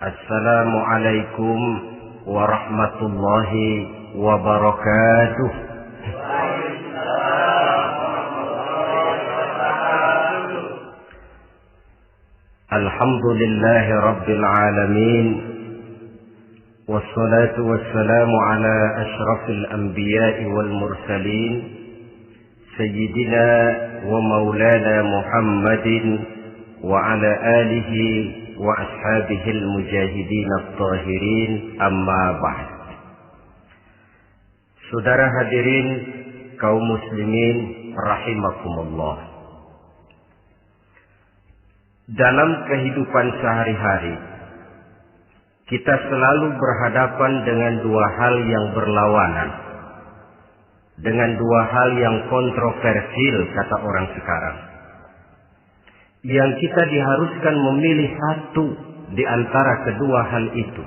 Assalamualaikum warahmatullahi wabarakatuh. Alhamdulillahi rabbil alamin. Wassalatu wassalamu ala ashrafil anbiya'i wal mursalin, Sayyidina wa maulana Muhammadin wa ala alihi wa ashabihil mujahidin at-tahirin, amma ba'd. Saudara hadirin kaum muslimin rahimakumullah. Dalam kehidupan sehari-hari kita selalu berhadapan dengan dua hal yang berlawanan, dengan dua hal yang kontroversial kata orang sekarang, yang kita diharuskan memilih satu di antara kedua hal itu.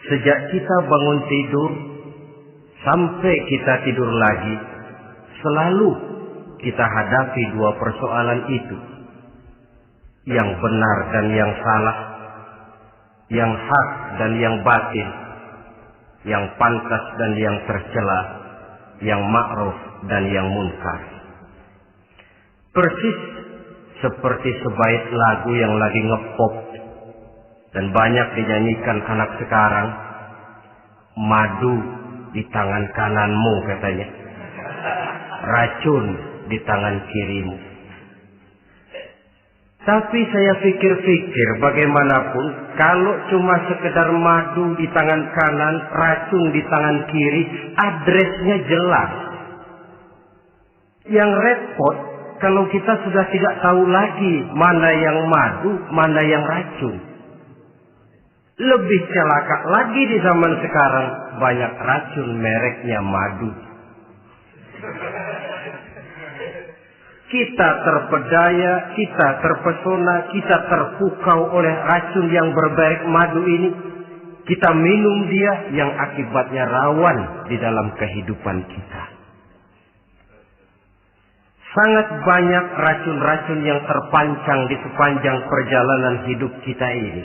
Sejak kita bangun tidur sampai kita tidur lagi, selalu kita hadapi dua persoalan itu, yang benar dan yang salah, yang hak dan yang batil, yang pantas dan yang tercela, yang ma'ruf dan yang munkar. Persis seperti sebaik lagu yang lagi ngepop dan banyak dinyanyikan anak sekarang, madu di tangan kananmu katanya, racun di tangan kirimu. Tapi saya pikir-pikir, bagaimanapun kalau cuma sekedar madu di tangan kanan, racun di tangan kiri, adresnya jelas. Yang repot kalau kita sudah tidak tahu lagi mana yang madu, mana yang racun. Lebih celaka lagi di zaman sekarang, banyak racun mereknya madu. Kita terpedaya, kita terpesona, kita terpukau oleh racun yang bermerek madu ini. Kita minum dia, yang akibatnya rawan di dalam kehidupan kita. Sangat banyak racun-racun yang terpancang di sepanjang perjalanan hidup kita ini.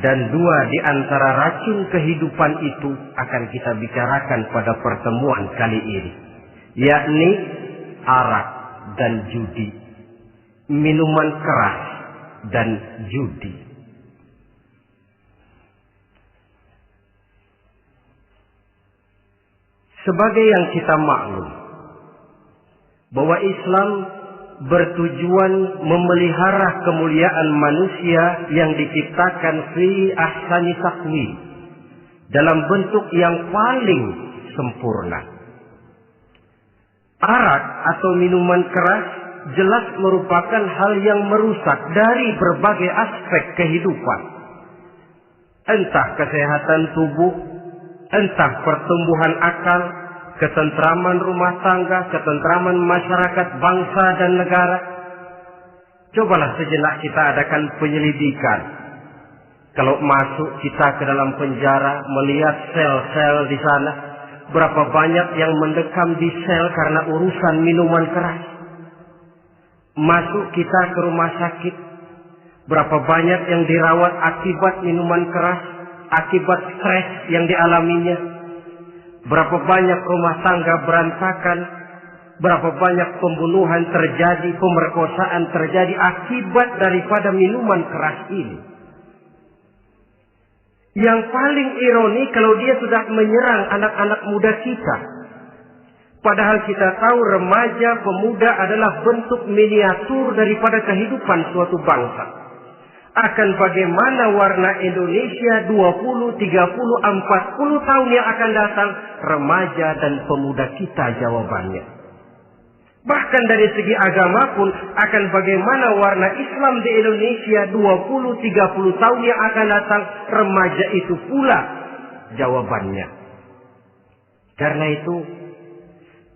Dan dua di antara racun kehidupan itu akan kita bicarakan pada pertemuan kali ini, yakni arak dan judi, minuman keras dan judi. Sebagai yang kita maklum bahwa Islam bertujuan memelihara kemuliaan manusia yang diciptakan fi ahsani taqwim, dalam bentuk yang paling sempurna. Arak atau minuman keras jelas merupakan hal yang merusak dari berbagai aspek kehidupan. Entah kesehatan tubuh, entah pertumbuhan akal, ketentraman rumah tangga, ketentraman masyarakat, bangsa dan negara. Cobalah sejenak kita adakan penyelidikan. Kalau masuk kita ke dalam penjara, melihat sel-sel di sana, berapa banyak yang mendekam di sel karena urusan minuman keras. Masuk kita ke rumah sakit, berapa banyak yang dirawat akibat minuman keras, akibat stres yang dialaminya. Berapa banyak rumah tangga berantakan, berapa banyak pembunuhan terjadi, pemerkosaan terjadi akibat daripada minuman keras ini. Yang paling ironi kalau dia sudah menyerang anak-anak muda kita. Padahal kita tahu remaja, pemuda adalah bentuk miniatur daripada kehidupan suatu bangsa. Akan bagaimana warna Indonesia 20, 30, 40 tahun yang akan datang, remaja dan pemuda kita jawabannya. Bahkan dari segi agama pun, akan bagaimana warna Islam di Indonesia 20, 30 tahun yang akan datang, remaja itu pula jawabannya. Karena itu,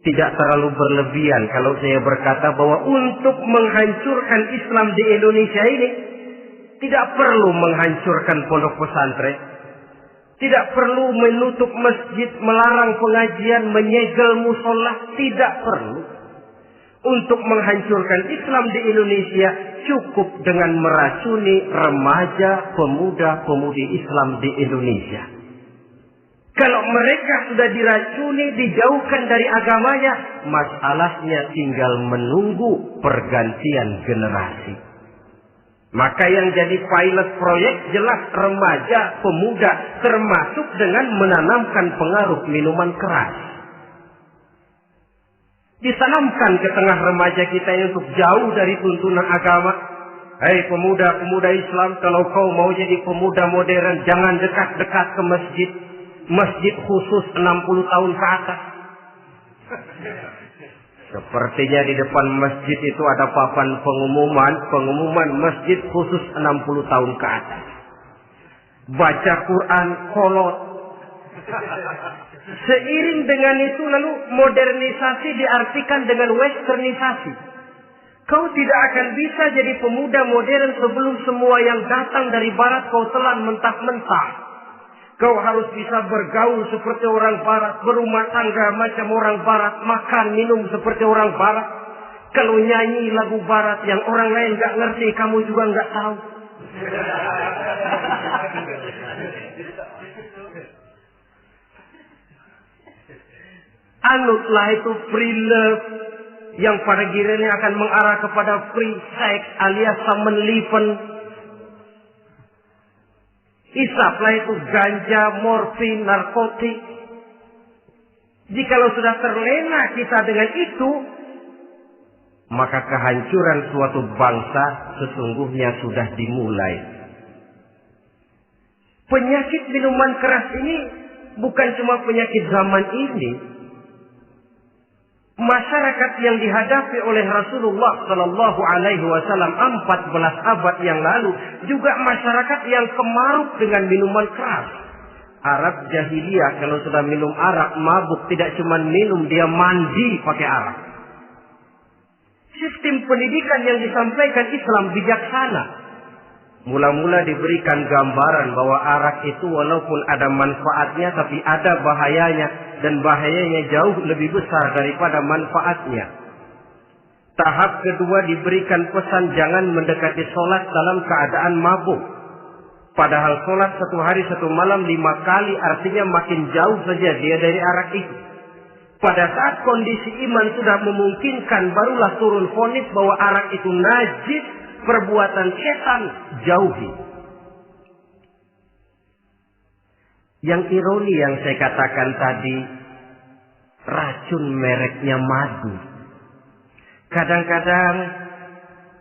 tidak terlalu berlebihan kalau saya berkata bahwa untuk menghancurkan Islam di Indonesia ini, tidak perlu menghancurkan pondok pesantren, tidak perlu menutup masjid, melarang pengajian, menyegel musola, tidak perlu. Untuk menghancurkan Islam di Indonesia, cukup dengan meracuni remaja, pemuda-pemudi Islam di Indonesia. Kalau mereka sudah diracuni, dijauhkan dari agamanya, masalahnya tinggal menunggu pergantian generasi. Maka yang jadi pilot proyek jelas remaja, pemuda, termasuk dengan menanamkan pengaruh minuman keras. Ditanamkan ke tengah remaja kita ini untuk jauh dari tuntunan agama. Hei pemuda-pemuda Islam, kalau kau mau jadi pemuda modern, jangan dekat-dekat ke masjid. Masjid khusus 60 tahun ke atas. Sepertinya di depan masjid itu ada papan pengumuman masjid khusus 60 tahun ke atas. Baca Quran kolot. Seiring dengan itu lalu modernisasi diartikan dengan westernisasi. Kau tidak akan bisa jadi pemuda modern sebelum semua yang datang dari barat kau telan mentah-mentah. Kau harus bisa bergaul seperti orang barat, berumah tangga macam orang barat, makan minum seperti orang barat. Kalau nyanyi lagu barat yang orang lain gak ngerti, kamu juga gak tahu. Anutlah itu free love yang pada gilirannya akan mengarah kepada free sex alias samenleven. Isaplah itu ganja, morfin, narkotik. Jikalau sudah terlena kita dengan itu, maka kehancuran suatu bangsa sesungguhnya sudah dimulai. Penyakit minuman keras ini bukan cuma penyakit zaman ini. Masyarakat yang dihadapi oleh Rasulullah Sallallahu Alaihi Wasallam 14 abad yang lalu juga masyarakat yang kemaruk dengan minuman keras. Arab jahiliyah kalau sudah minum arak mabuk, tidak cuma minum, dia mandi pakai arak. Sistem pendidikan yang disampaikan Islam bijaksana. Mula-mula diberikan gambaran bahwa arak itu walaupun ada manfaatnya tapi ada bahayanya. Dan bahayanya jauh lebih besar daripada manfaatnya. Tahap kedua diberikan pesan jangan mendekati sholat dalam keadaan mabuk. Padahal sholat 1 hari 1 malam 5 kali artinya makin jauh saja dia dari arak itu. Pada saat kondisi iman sudah memungkinkan barulah turun vonis bahwa arak itu najis, perbuatan setan, jauhi. Yang ironi yang saya katakan tadi, racun mereknya madu. Kadang-kadang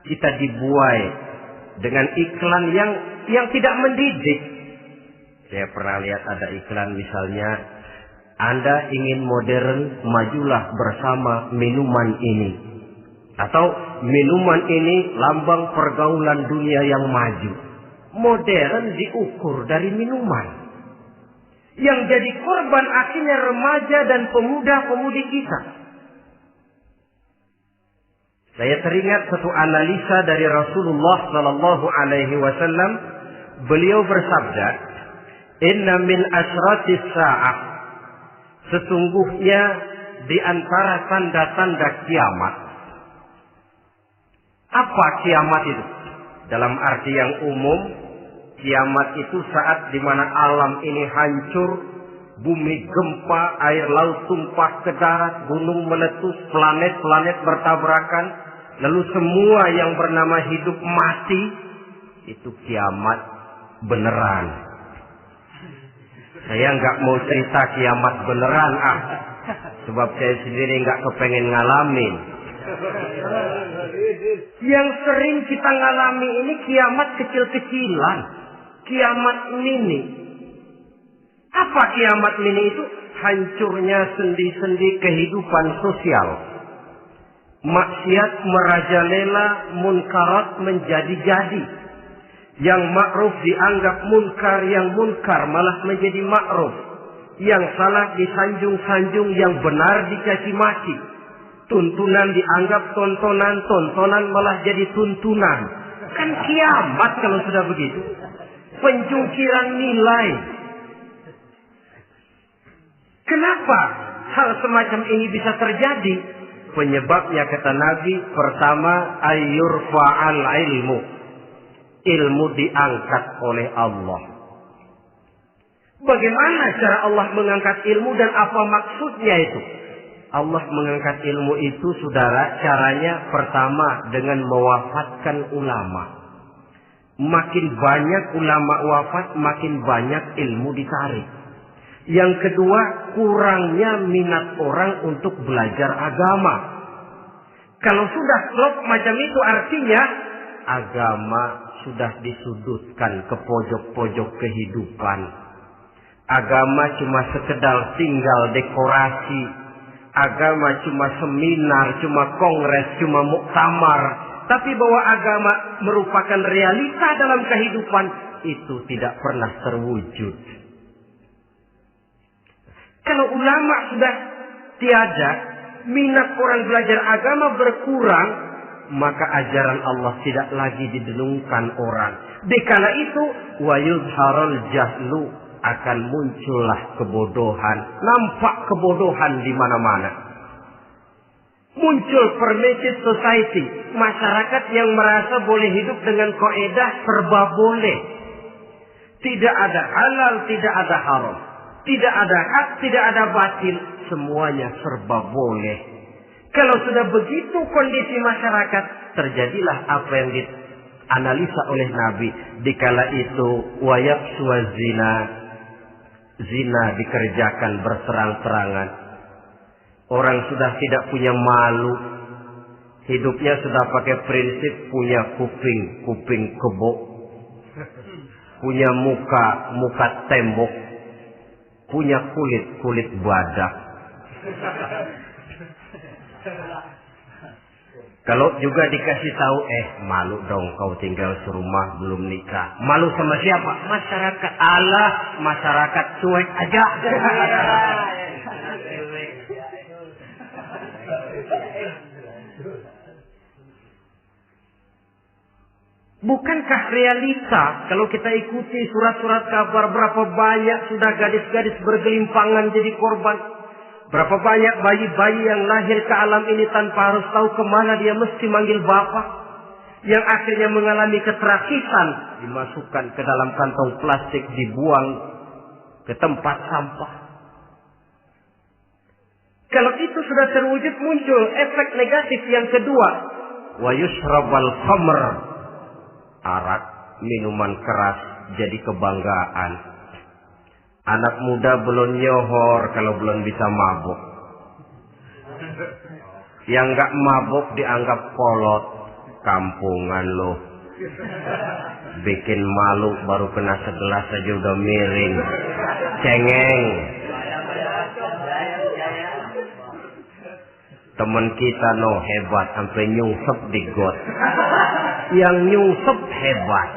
kita dibuai dengan iklan yang tidak mendidik. Saya pernah lihat ada iklan misalnya, Anda ingin modern, majulah bersama minuman ini. Atau minuman ini lambang pergaulan dunia yang maju. Modern diukur dari minuman. Yang jadi korban akhirnya remaja dan pemuda-pemudi kita. Saya teringat satu analisa dari Rasulullah Sallallahu Alaihi Wasallam. Beliau bersabda, Inna min asyratis sa'ah. Sesungguhnya di antara tanda-tanda kiamat. Apa kiamat itu? Dalam arti yang umum, kiamat itu saat di mana alam ini hancur, bumi gempa, air laut tumpah ke darat, gunung meletus, planet-planet bertabrakan, lalu semua yang bernama hidup mati. Itu kiamat beneran. Saya nggak mau cerita kiamat beneran, sebab saya sendiri nggak kepengen ngalamin. Yang sering kita ngalami ini kiamat kecil-kecilan. Kiamat mini. Apa kiamat mini itu? Hancurnya sendi-sendi kehidupan sosial. Maksiat merajalela, munkarat menjadi-jadi. Yang ma'ruf dianggap munkar, yang munkar malah menjadi ma'ruf. Yang salah disanjung-sanjung, yang benar dicaci maki. Tuntunan dianggap tontonan, tontonan malah jadi tuntunan. Kan kiamat kalau sudah begitu. Pencungkiran nilai. Kenapa hal semacam ini bisa terjadi? Penyebabnya kata Nabi, pertama ayyurfa'al ilmu. Ilmu diangkat oleh Allah. Bagaimana cara Allah mengangkat ilmu dan apa maksudnya itu? Allah mengangkat ilmu itu, saudara, caranya pertama dengan mewafatkan ulama. Makin banyak ulama wafat, makin banyak ilmu ditarik. Yang kedua, kurangnya minat orang untuk belajar agama. Kalau sudah klop macam itu, artinya agama sudah disudutkan ke pojok-pojok kehidupan. Agama cuma sekedar tinggal dekorasi. Agama cuma seminar, cuma kongres, cuma muktamar. Tapi bahwa agama merupakan realita dalam kehidupan, itu tidak pernah terwujud. Kalau ulama sudah tiada, minat orang belajar agama berkurang, maka ajaran Allah tidak lagi didengungkan orang. Dikala itu, wa yuzharul jahlu, akan muncullah kebodohan. Nampak kebodohan di mana-mana. Muncul permitted society, masyarakat yang merasa boleh hidup dengan kaidah serba boleh. Tidak ada halal, tidak ada haram. Tidak ada hak, tidak ada batil. Semuanya serba boleh. Kalau sudah begitu kondisi masyarakat, terjadilah apa yang dianalisa oleh Nabi. Dikala itu, wayabsu zina. Zina dikerjakan berterang-terangan. Orang sudah tidak punya malu. Hidupnya sudah pakai prinsip punya kuping kebo. Punya muka tembok. Punya kulit badak. Kalau juga dikasih tahu, malu dong kau tinggal serumah belum nikah. Malu sama siapa? Masyarakat. Allah, masyarakat cuek aja. Bukankah realita kalau kita ikuti surat-surat kabar, berapa banyak sudah gadis-gadis bergelimpangan jadi korban? Berapa banyak bayi-bayi yang lahir ke alam ini tanpa harus tahu kemana dia mesti manggil bapak. Yang akhirnya mengalami keterakisan, dimasukkan ke dalam kantong plastik, dibuang ke tempat sampah. Kalau itu sudah terwujud, muncul efek negatif yang kedua. Wa yushrabal khamr. Arak, minuman keras jadi kebanggaan. Anak muda belum nyohor kalau belum bisa mabuk. Yang gak mabuk dianggap kolot. Kampungan loh. Bikin malu baru kena segelas aja udah miring. Cengeng. Temen kita hebat sampai nyungsep di got. Yang nyungsep hebat.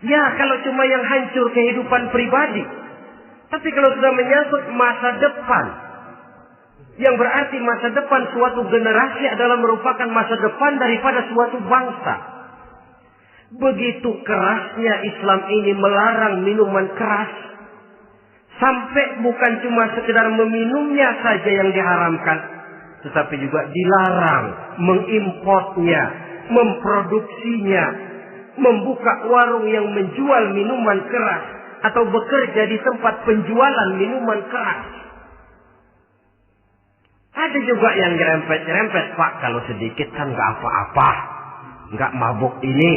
Ya, kalau cuma yang hancur kehidupan pribadi. Tapi kalau sudah menyangkut masa depan, yang berarti masa depan suatu generasi adalah merupakan masa depan daripada suatu bangsa. Begitu kerasnya Islam ini melarang minuman keras. Sampai bukan cuma sekedar meminumnya saja yang diharamkan, tetapi juga dilarang mengimportnya, memproduksinya, membuka warung yang menjual minuman keras atau bekerja di tempat penjualan minuman keras. Ada juga yang nyerempet-nyerempet, Pak, kalau sedikit kan nggak apa-apa, nggak mabuk ini.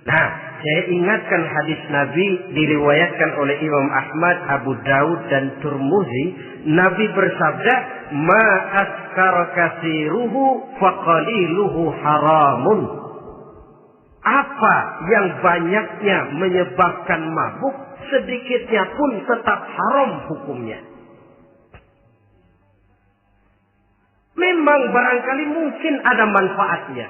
Nah, saya ingatkan hadis Nabi diriwayatkan oleh Imam Ahmad, Abu Daud dan Turmuzi. Nabi bersabda, "Ma askara katsiruhu faqaliluhu haramun." Apa yang banyaknya menyebabkan mabuk, sedikitnya pun tetap haram hukumnya. Memang barangkali mungkin ada manfaatnya,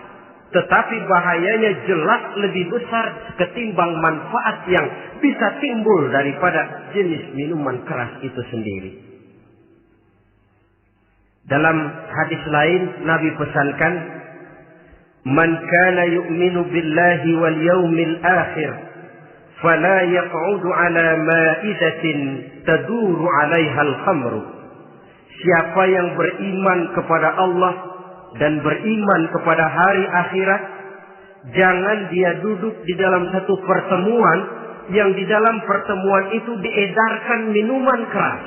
tetapi bahayanya jelas lebih besar ketimbang manfaat yang bisa timbul daripada jenis minuman keras itu sendiri. Dalam hadis lain Nabi pesankan, "Man kana yu'minu billahi wal yaumil akhir fala yaq'udu ala ma'idatin taduru 'alaiha al-khamru. Siapa yang beriman kepada Allah dan beriman kepada hari akhirat, jangan dia duduk di dalam satu pertemuan yang di dalam pertemuan itu diedarkan minuman keras.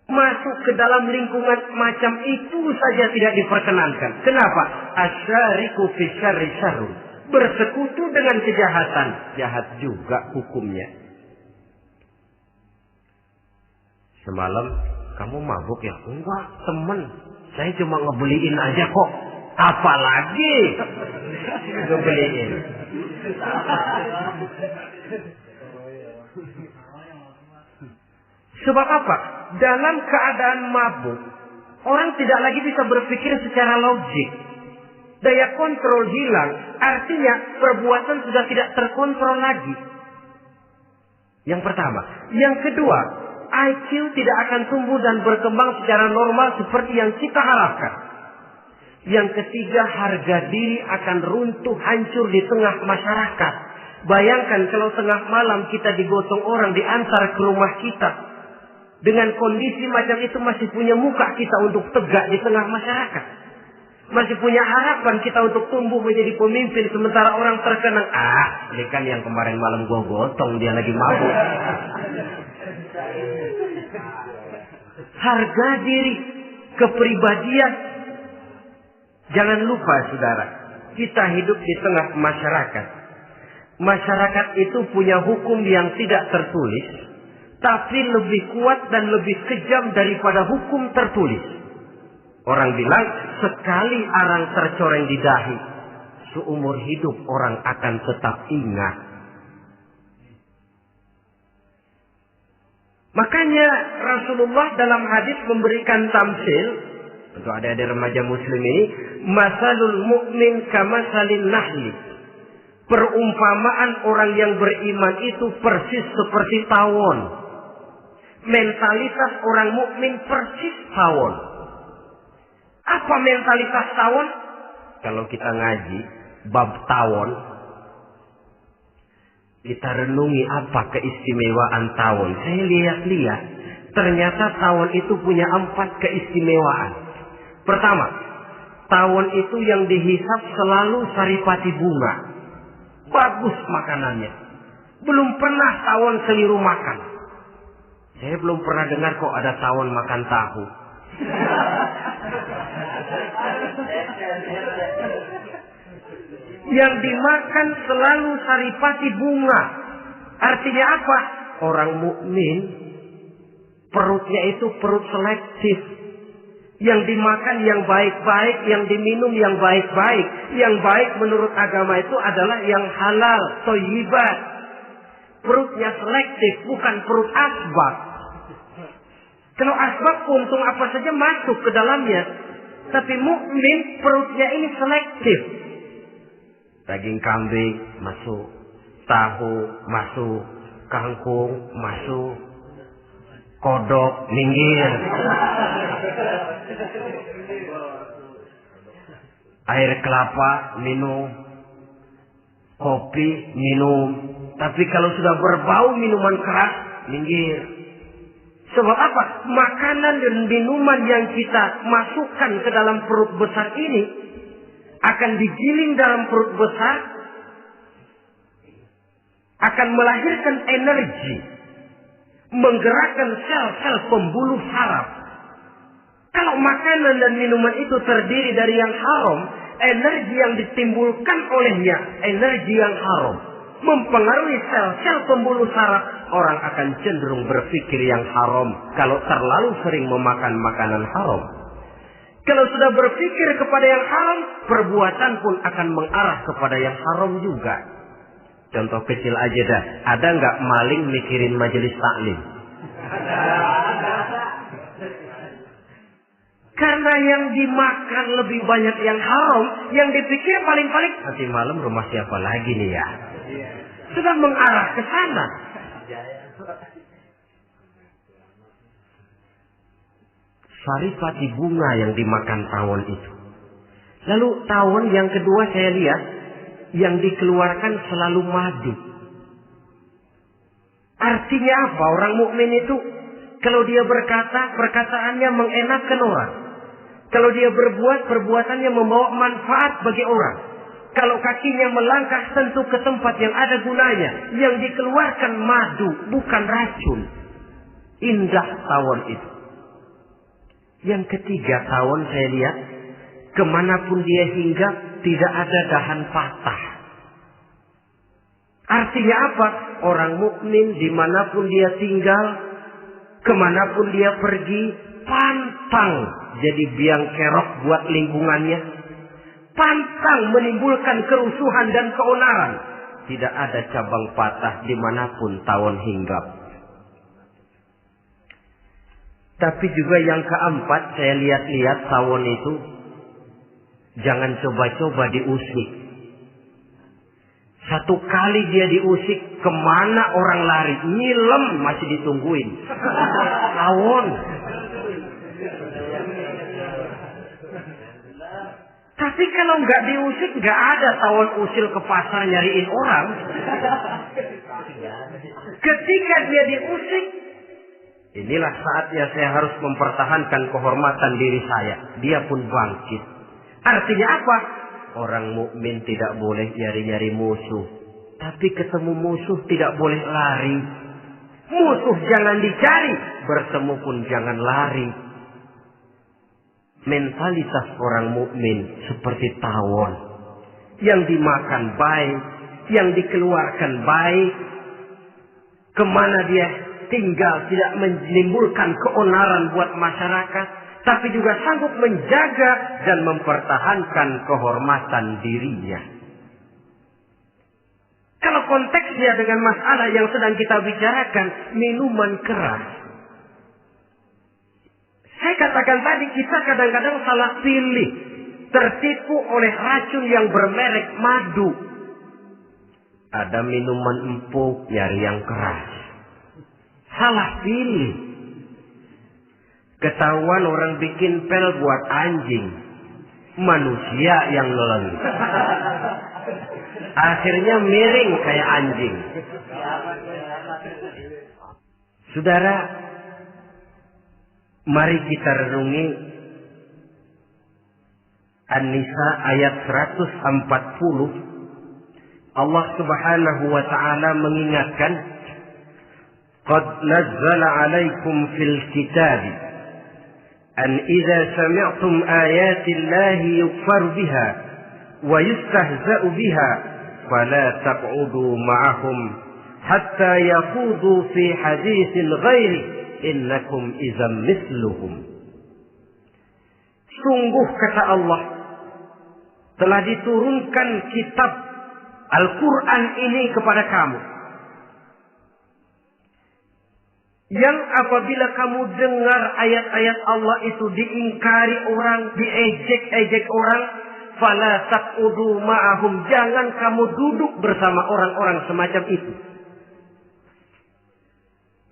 Masuk ke dalam lingkungan macam itu saja tidak diperkenankan. Kenapa? Asyariku fi syarri syarrun. Bersekutu dengan kejahatan, jahat juga hukumnya. Semalam kamu mabuk ya? Enggak, temen. Saya cuma ngebeliin aja kok. Apalagi ngebeliin. Sebab apa? Dalam keadaan mabuk, orang tidak lagi bisa berpikir secara logik. Daya kontrol hilang, artinya perbuatan sudah tidak terkontrol lagi. Yang pertama. Yang kedua, IQ tidak akan tumbuh dan berkembang secara normal seperti yang kita harapkan. Yang ketiga, harga diri akan runtuh hancur di tengah masyarakat. Bayangkan kalau tengah malam kita digotong orang diantar ke rumah kita. Dengan kondisi macam itu masih punya muka kita untuk tegak di tengah masyarakat. Masih punya harapan kita untuk tumbuh menjadi pemimpin sementara orang terkenang. Ini kan yang kemarin malam gua gotong, dia lagi mabuk. Harga diri, kepribadian. Jangan lupa saudara, kita hidup di tengah masyarakat. Masyarakat itu punya hukum yang tidak tertulis, tapi lebih kuat dan lebih kejam daripada hukum tertulis. Orang bilang, sekali arang tercoreng di dahi, seumur hidup orang akan tetap ingat. Makanya Rasulullah dalam hadis memberikan tamsil untuk adik-adik remaja muslim ini, masalul mu'min kamasalin nahli. Perumpamaan orang yang beriman itu persis seperti tawon. Mentalitas orang mukmin persis tawon. Apa mentalitas tawon? Kalau kita ngaji bab tawon, kita renungi apa keistimewaan tawon. Saya lihat-lihat, ternyata tawon itu punya 4 keistimewaan. Pertama, tawon itu yang dihisap selalu saripati bunga. Bagus makanannya. Belum pernah tawon keliru makan. Saya belum pernah dengar kok ada tawon makan tahu. Yang dimakan selalu saripati bunga. Artinya apa? Orang mukmin perutnya itu perut selektif. Yang dimakan yang baik-baik, yang diminum yang baik-baik. Yang baik menurut agama itu adalah yang halal, thayyibat. Perutnya selektif, bukan perut asbab. Kalau asbab untung apa saja masuk ke dalamnya. Tapi mukmin perutnya ini selektif. Daging kambing masuk, tahu masuk, kangkung masuk, kodok minggir. Air kelapa minum, kopi minum. Tapi kalau sudah berbau minuman keras, minggir. Sebab apa? Makanan dan minuman yang kita masukkan ke dalam perut besar ini akan digiling dalam perut besar, akan melahirkan energi, menggerakkan sel-sel pembuluh saraf. Kalau makanan dan minuman itu terdiri dari yang haram, energi yang ditimbulkan olehnya energi yang haram, mempengaruhi sel-sel pembuluh saraf. Orang akan cenderung berpikir yang haram kalau terlalu sering memakan makanan haram. Kalau sudah berpikir kepada yang haram, perbuatan pun akan mengarah kepada yang haram juga. Contoh kecil aja dah, ada nggak maling mikirin majelis taklim? Karena yang dimakan lebih banyak yang haram, yang dipikir paling-paling nanti malam rumah siapa lagi nih ya? Sudah mengarah ke sana. Saripati bunga yang dimakan tawon itu. Lalu tawon yang kedua saya lihat yang dikeluarkan selalu madu. Artinya apa orang mukmin itu? Kalau dia berkata, perkataannya mengenakan orang. Kalau dia berbuat, perbuatannya membawa manfaat bagi orang. Kalau kakinya melangkah tentu ke tempat yang ada gunanya. Yang dikeluarkan madu, bukan racun. Indah tawon itu. Yang ketiga tawon saya lihat, kemanapun dia hinggap, tidak ada dahan patah. Artinya apa? Orang mukmin dimanapun dia tinggal, kemanapun dia pergi, pantang jadi biang kerok buat lingkungannya. Pantang menimbulkan kerusuhan dan keonaran. Tidak ada cabang patah dimanapun tawon hinggap. Tapi juga yang keempat, saya lihat-lihat tawon itu, jangan coba-coba diusik. Satu kali dia diusik, kemana orang lari? Nyilem masih ditungguin. Tawon. Tapi kalau nggak diusik, nggak ada tawon usil ke pasar nyariin orang. Ketika dia diusik, inilah saatnya saya harus mempertahankan kehormatan diri saya. Dia pun bangkit. Artinya apa? Orang mukmin tidak boleh nyari-nyari musuh. Tapi ketemu musuh tidak boleh lari. Musuh jangan dicari. Bertemu pun jangan lari. Mentalitas orang mukmin seperti tawon. Yang dimakan baik. Yang dikeluarkan baik. Kemana dia tinggal tidak menimbulkan keonaran buat masyarakat. Tapi juga sanggup menjaga dan mempertahankan kehormatan dirinya. Kalau konteksnya dengan masalah yang sedang kita bicarakan, minuman keras. Saya katakan tadi, kita kadang-kadang salah pilih. Tertipu oleh racun yang bermerek madu. Ada minuman empuk, nyari yang keras. Salah pilih. Ketahuan orang bikin pel buat anjing. Manusia yang nelen. Akhirnya miring kayak anjing. Saudara, mari kita renungi An-Nisa ayat 140. Allah Subhanahu wa ta'ala mengingatkan, "Qad nazzala 'alaikum fil kitabi an idza sami'tum ayati Allahi yukfar biha wa yustahza'u biha fala taq'udu ma'ahum hatta yaqudu fi haditsin ghairi innakum idzam mithluhum." Sungguh kata Allah, telah diturunkan kitab Al-Quran ini kepada kamu, yang apabila kamu dengar ayat-ayat Allah itu diingkari orang, diejek-ejek orang, fala taqudu ma'ahum, jangan kamu duduk bersama orang-orang semacam itu.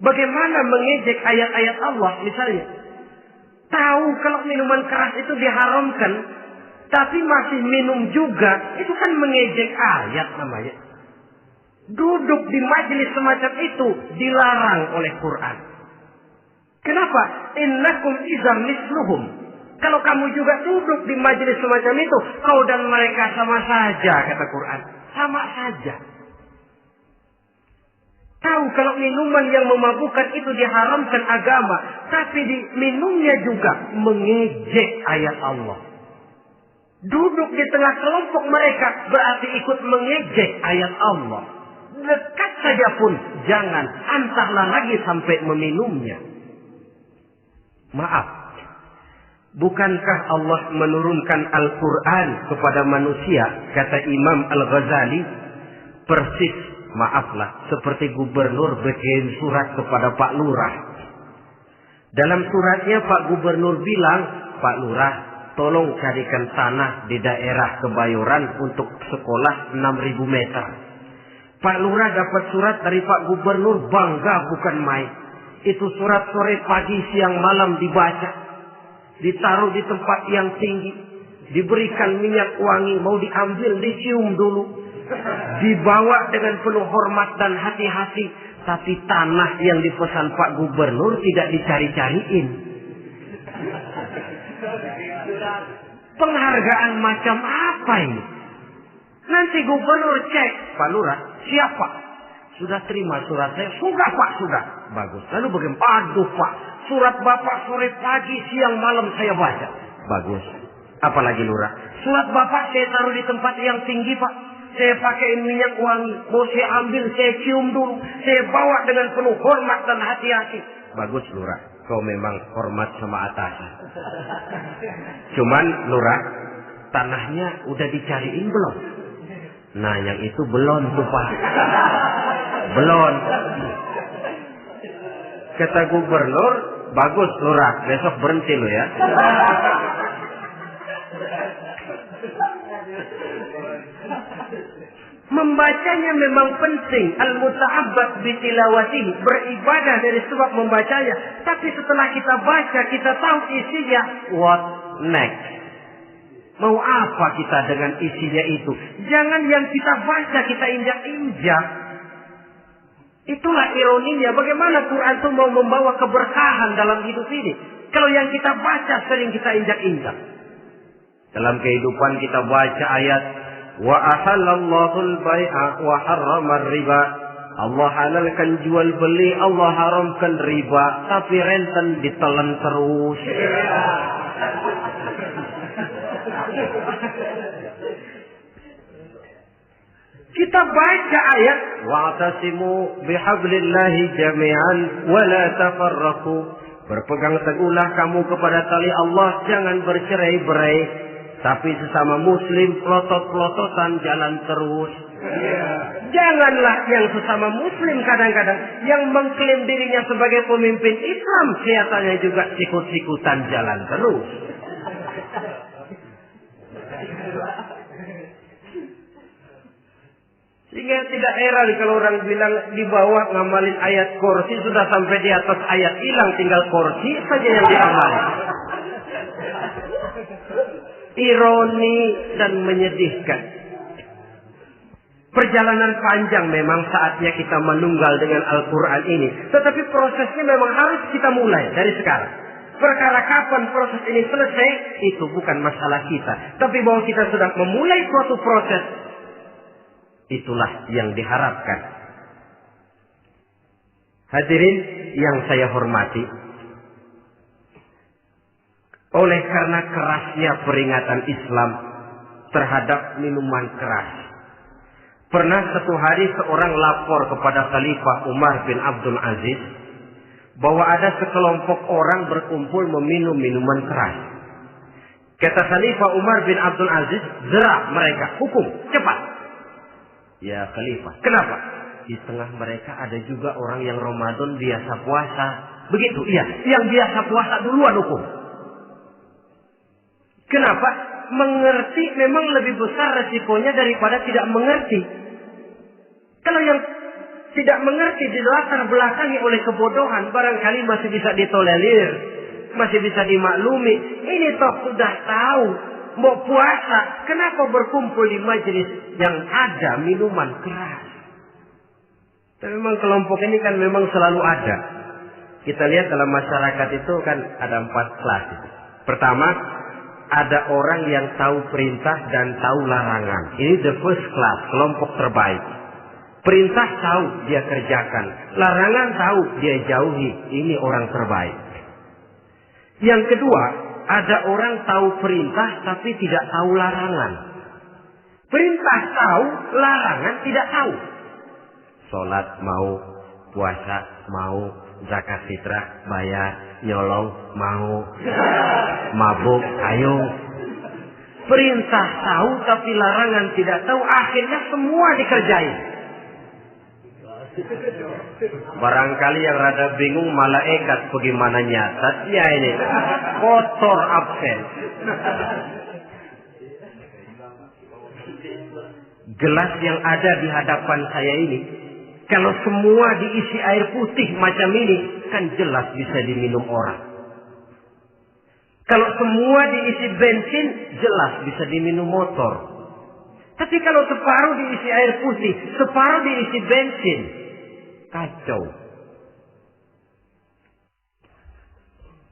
Bagaimana mengejek ayat-ayat Allah? Misalnya, tahu kalau minuman keras itu diharamkan, tapi masih minum juga, itu kan mengejek ayat namanya. Duduk di majelis semacam itu dilarang oleh Quran. Kenapa? Innakum idzam mithluhum. Kalau kamu juga duduk di majelis semacam itu, kau dan mereka sama saja, kata Quran. Sama saja. Tahu kalau minuman yang memabukkan itu diharamkan agama, tapi minumnya juga mengejek ayat Allah. Duduk di tengah kelompok mereka berarti ikut mengejek ayat Allah. Dekat saja pun jangan, entahlah lagi sampai meminumnya. Maaf, bukankah Allah menurunkan Al-Quran kepada manusia, kata Imam Al-Ghazali, persis, maaflah, seperti gubernur bikin surat kepada Pak Lurah. Dalam suratnya Pak Gubernur bilang, Pak Lurah, tolong carikan tanah di daerah Kebayoran untuk sekolah 6.000 meter. Pak Lurah dapat surat dari Pak Gubernur, bangga bukan main. Itu surat sore, pagi, siang, malam dibaca. Ditaruh di tempat yang tinggi. Diberikan minyak wangi, mau diambil, dicium dulu. Dibawa dengan penuh hormat dan hati-hati Tapi tanah yang dipesan Pak Gubernur tidak dicari-cariin. Penghargaan macam apa ini? Nanti gubernur cek, Pak Lurah, siapa? Sudah terima surat saya? Sudah Pak, sudah. Bagus. Lalu bagaimana? Aduh Pak, surat Bapak sore pagi siang malam saya baca. Bagus. Apalagi Lurah? Surat Bapak saya taruh di tempat yang tinggi Pak. Saya pakai minyak wangi. Mau saya ambil, saya cium dulu. Saya bawa dengan penuh hormat dan hati-hati. Bagus Lurah. Kau memang hormat sama atasan. Cuman Lurah, tanahnya udah dicariin belum? Nah yang itu belum tuh Pak. Belum. Kata gubernur, bagus Lurah, besok berhenti lo ya. Membacanya memang penting. Al-muta'abbad bitilawatihi, beribadah dari sebab membacanya. Tapi setelah kita baca, kita tahu isinya. What next? Mau apa kita dengan isinya itu? Jangan yang kita baca kita injak-injak. Itulah ironinya. Bagaimana Quran itu mau membawa keberkahan dalam hidup ini? Kalau yang kita baca sering kita injak-injak. Dalam kehidupan kita baca ayat wa ahallallahu al-bai'a wa harrama riba. Allah halalkan jual beli, Allah haramkan riba, tapi renten ditelan terus. Kita baca ayat wa'tasimu bihablillahi jami'an wa la tafarraqu. Berpegang teguhlah kamu kepada tali Allah, jangan bercerai-berai. Tapi sesama muslim pelotot-pelototan jalan terus. Janganlah yang sesama muslim kadang-kadang yang mengklaim dirinya sebagai pemimpin Islam kelihatannya juga sikut-sikutan jalan terus. Sehingga tidak heran kalau orang bilang di bawah ngamalin ayat kursi sudah sampai di atas ayat hilang, tinggal kursi saja yang diamalin. Ironi dan menyedihkan. Perjalanan panjang memang saatnya kita menunggal dengan Al-Quran ini. Tetapi prosesnya memang harus kita mulai dari sekarang. Perkara kapan proses ini selesai, itu bukan masalah kita. Tapi bahwa kita sudah memulai suatu proses, itulah yang diharapkan. Hadirin yang saya hormati, oleh karena kerasnya peringatan Islam terhadap minuman keras, pernah satu hari seorang lapor kepada Khalifah Umar bin Abdul Aziz bahwa ada sekelompok orang berkumpul meminum minuman keras. Kata Khalifah Umar bin Abdul Aziz, "Zerah mereka, hukum, cepat." Ya Khalifah, kenapa? Di tengah mereka ada juga orang yang Ramadan biasa puasa. Begitu, iya. Yang biasa puasa duluan hukum. Kenapa? Mengerti memang lebih besar resikonya daripada tidak mengerti. Kalau yang tidak mengerti dilatar belakangi oleh kebodohan, barangkali masih bisa ditolerir, masih bisa dimaklumi. Ini toh sudah tahu mau puasa, kenapa berkumpul di majelis yang ada minuman keras? Tapi memang kelompok ini kan memang selalu ada. Kita lihat dalam masyarakat itu kan ada 4 kelas. Pertama, ada orang yang tahu perintah dan tahu larangan. Ini the first class, kelompok terbaik. Perintah tahu dia kerjakan, larangan tahu dia jauhi. Ini orang terbaik. Yang kedua, ada orang tahu perintah tapi tidak tahu larangan. Perintah tahu, larangan tidak tahu. Sholat mau, puasa mau, zakat fitrah bayar, nyolong mau, mabuk ayo. Perintah tahu tapi larangan tidak tahu, akhirnya semua dikerjain. Barangkali yang rada bingung malaikat bagaimana nyatatnya ini. Kotor absen. Gelas yang ada di hadapan saya ini, kalau semua diisi air putih macam ini, kan jelas bisa diminum orang. Kalau semua diisi bensin, jelas bisa diminum motor. Tapi kalau separuh diisi air putih, separuh diisi bensin, Kacau.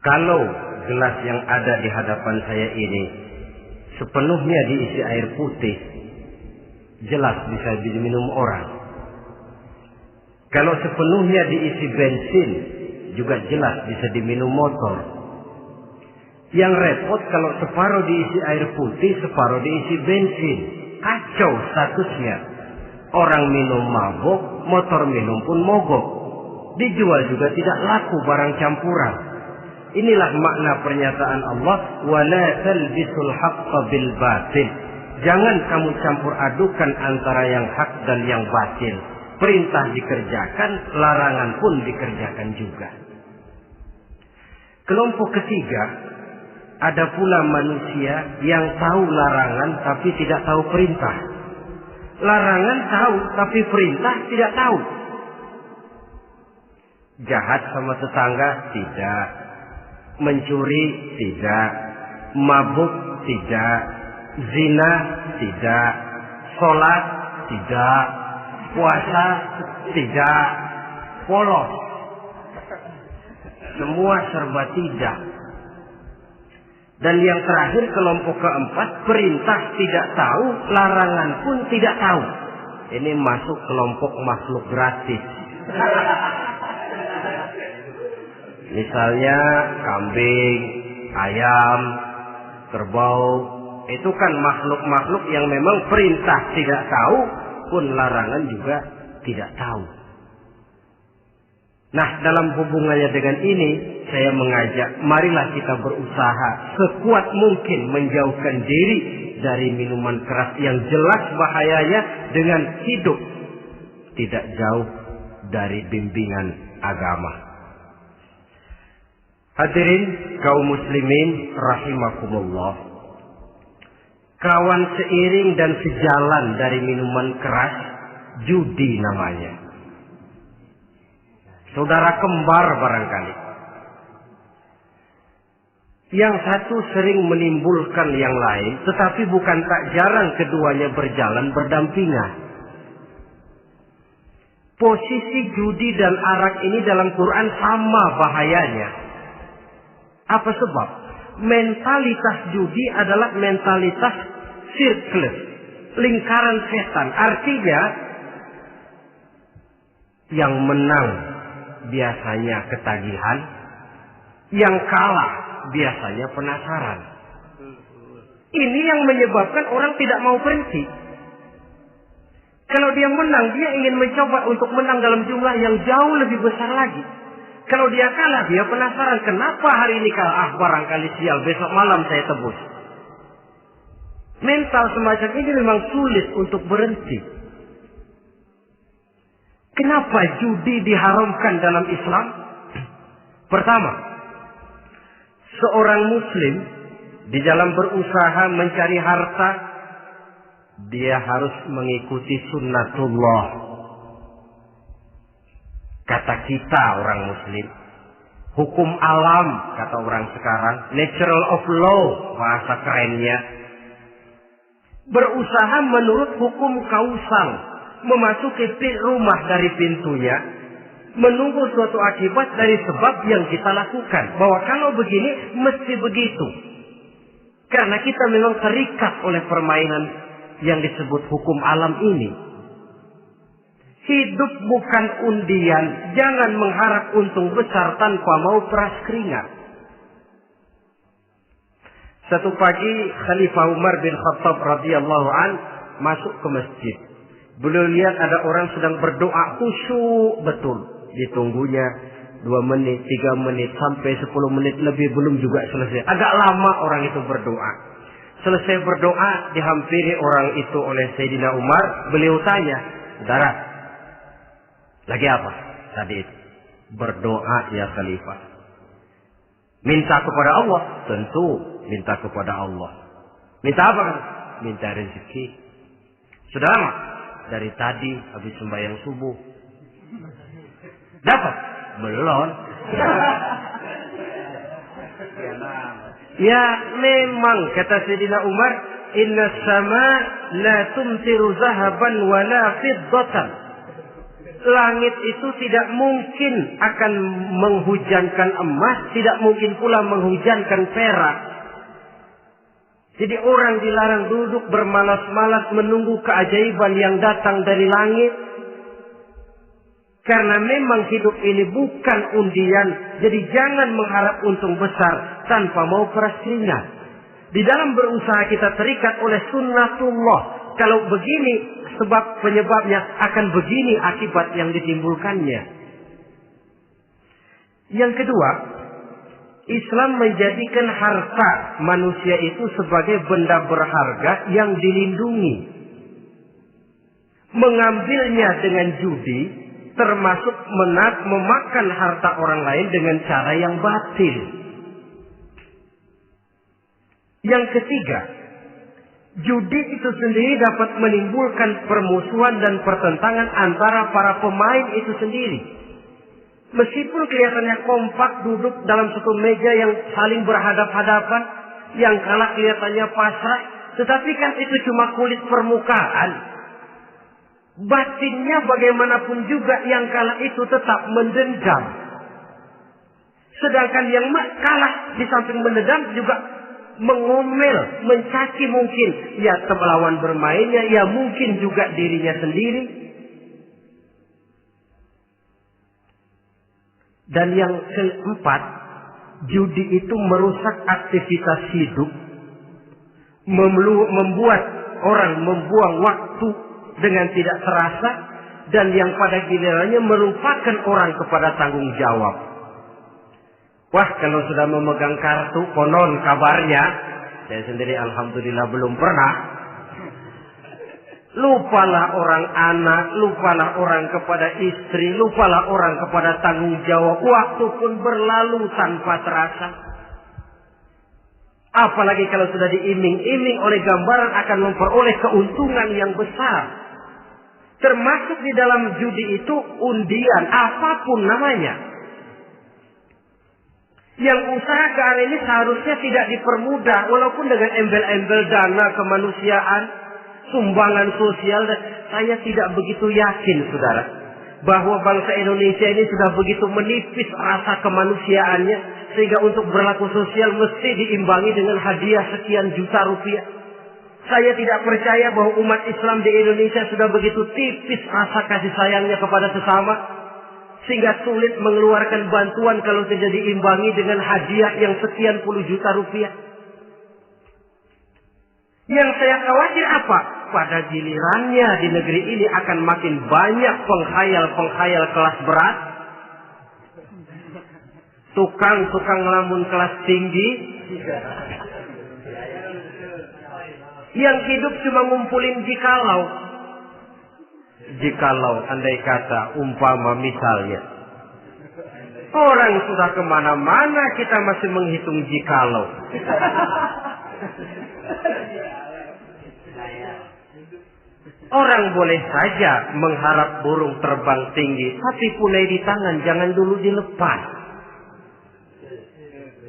Kalau gelas yang ada di hadapan saya ini sepenuhnya diisi air putih, jelas bisa diminum orang. Kalau sepenuhnya diisi bensin, juga jelas bisa diminum motor. Yang repot kalau separuh diisi air putih, separuh diisi bensin. Kacau statusnya. Orang minum mabuk, motor minum pun mogok. Dijual juga tidak laku barang campuran. Inilah makna pernyataan Allah, wala talbisul haqqa bil batil. Jangan kamu campur adukan antara yang hak dan yang batil. Perintah dikerjakan, larangan pun dikerjakan juga. Kelompok ketiga, ada pula manusia yang tahu larangan tapi tidak tahu perintah. Larangan tahu tapi perintah tidak tahu. Jahat sama tetangga tidak, mencuri tidak, mabuk tidak, zina tidak, sholat tidak, puasa tidak, polos. Semua serba tidak. Dan yang terakhir, kelompok keempat, perintah tidak tahu, larangan pun tidak tahu. Ini masuk kelompok makhluk gratis. Misalnya kambing, ayam, kerbau, itu kan makhluk-makhluk yang memang perintah tidak tahu, pun larangan juga tidak tahu. Nah, dalam hubungannya dengan ini, saya mengajak, marilah kita berusaha sekuat mungkin menjauhkan diri dari minuman keras yang jelas bahayanya dengan hidup tidak jauh dari bimbingan agama. Hadirin kaum muslimin rahimakumullah. Kawan seiring dan sejalan dari minuman keras, judi namanya. Saudara kembar barangkali. Yang satu sering menimbulkan yang lain, tetapi bukan tak jarang keduanya berjalan berdampingan. Posisi judi dan arak ini dalam Quran sama bahayanya. Apa sebab? Mentalitas judi adalah mentalitas sirkel, lingkaran setan. Artinya, yang menang biasanya ketagihan, yang kalah biasanya penasaran. Ini yang menyebabkan orang tidak mau berhenti. Kalau dia menang, dia ingin mencoba untuk menang dalam jumlah yang jauh lebih besar lagi. Kalau dia kalah, dia penasaran, kenapa hari ini kalah? Barangkali sial, besok malam saya tebus. Mental semacam ini memang sulit untuk berhenti. Kenapa judi diharamkan dalam Islam? Pertama, seorang muslim di dalam berusaha mencari harta, dia harus mengikuti sunnatullah. Kata kita orang muslim, hukum alam kata orang sekarang, natural of law bahasa kerennya. Berusaha menurut hukum kausal, memasuki rumah dari pintunya, menunggu suatu akibat dari sebab yang kita lakukan. Bahwa kalau begini, mesti begitu. Karena kita memang terikat oleh permainan yang disebut hukum alam ini. Hidup bukan undian, jangan mengharap untung besar tanpa mau peras keringat. Satu pagi Khalifah Umar bin Khattab radhiyallahu an masuk ke masjid. Beliau lihat ada orang sedang berdoa khusyuk betul. Ditunggunya 2 menit, 3 menit, sampai 10 menit lebih belum juga selesai. Agak lama orang itu berdoa. Selesai berdoa, dihampiri orang itu oleh Sayyidina Umar. Beliau tanya, saudara, lagi apa tadi itu? Berdoa ya Khalifah. Minta kepada Allah? Tentu minta kepada Allah. Minta apa kan? Minta rezeki. Sudah lama? Dari tadi habis sembahyang subuh. Dapat? Belum. Ya memang kata Sayyidina Umar, inna sama la tumtiru zahaban wala fiddatan. Langit itu tidak mungkin akan menghujankan emas, tidak mungkin pula menghujankan perak. Jadi orang dilarang duduk bermalas-malas menunggu keajaiban yang datang dari langit. Karena memang hidup ini bukan undian. Jadi jangan mengharap untung besar tanpa mau peras keringat. Di dalam berusaha kita terikat oleh sunnatullah. Kalau begini sebab penyebabnya, akan begini akibat yang ditimbulkannya. Yang kedua, Islam menjadikan harta manusia itu sebagai benda berharga yang dilindungi. Mengambilnya dengan judi termasuk memakan harta orang lain dengan cara yang batil. Yang ketiga, judi itu sendiri dapat menimbulkan permusuhan dan pertentangan antara para pemain itu sendiri. Meskipun kelihatannya kompak duduk dalam satu meja yang saling berhadap-hadapan, yang kalah kelihatannya pasrah, tetapi kan itu cuma kulit permukaan. Batinnya bagaimanapun juga yang kalah itu tetap mendendam. Sedangkan yang kalah di samping mendendam juga mengomel, mencaci mungkin ya lawan bermainnya, ya mungkin juga dirinya sendiri. Dan yang keempat, judi itu merusak aktivitas hidup, membuat orang membuang waktu dengan tidak terasa, dan yang pada gilirannya melupakan orang kepada tanggung jawab. Wah, kalau sudah memegang kartu, konon kabarnya, saya sendiri alhamdulillah belum pernah, lupalah orang anak, lupalah orang kepada istri, lupalah orang kepada tanggung jawab. Waktu pun berlalu tanpa terasa. Apalagi kalau sudah diiming-iming oleh gambaran akan memperoleh keuntungan yang besar. Termasuk di dalam judi itu undian, apapun namanya. Yang usaha ke arah ini seharusnya tidak dipermudah, walaupun dengan embel-embel dana kemanusiaan, sumbangan sosial. Saya tidak begitu yakin, saudara, bahwa bangsa Indonesia ini sudah begitu menipis rasa kemanusiaannya, sehingga untuk berlaku sosial mesti diimbangi dengan hadiah sekian juta rupiah. Saya tidak percaya bahwa umat Islam di Indonesia sudah begitu tipis rasa kasih sayangnya kepada sesama, sehingga sulit mengeluarkan bantuan kalau tidak diimbangi dengan hadiah yang sekian puluh juta rupiah. Yang saya khawatir apa? Pada gilirannya di negeri ini akan makin banyak penghayal-penghayal kelas berat, tukang-tukang lamun kelas tinggi, yang hidup cuma ngumpulin jikalau andai kata umpama misalnya orang sudah kemana-mana kita masih menghitung jikalau. Orang boleh saja mengharap burung terbang tinggi, tapi punai di tangan jangan dulu dilepas.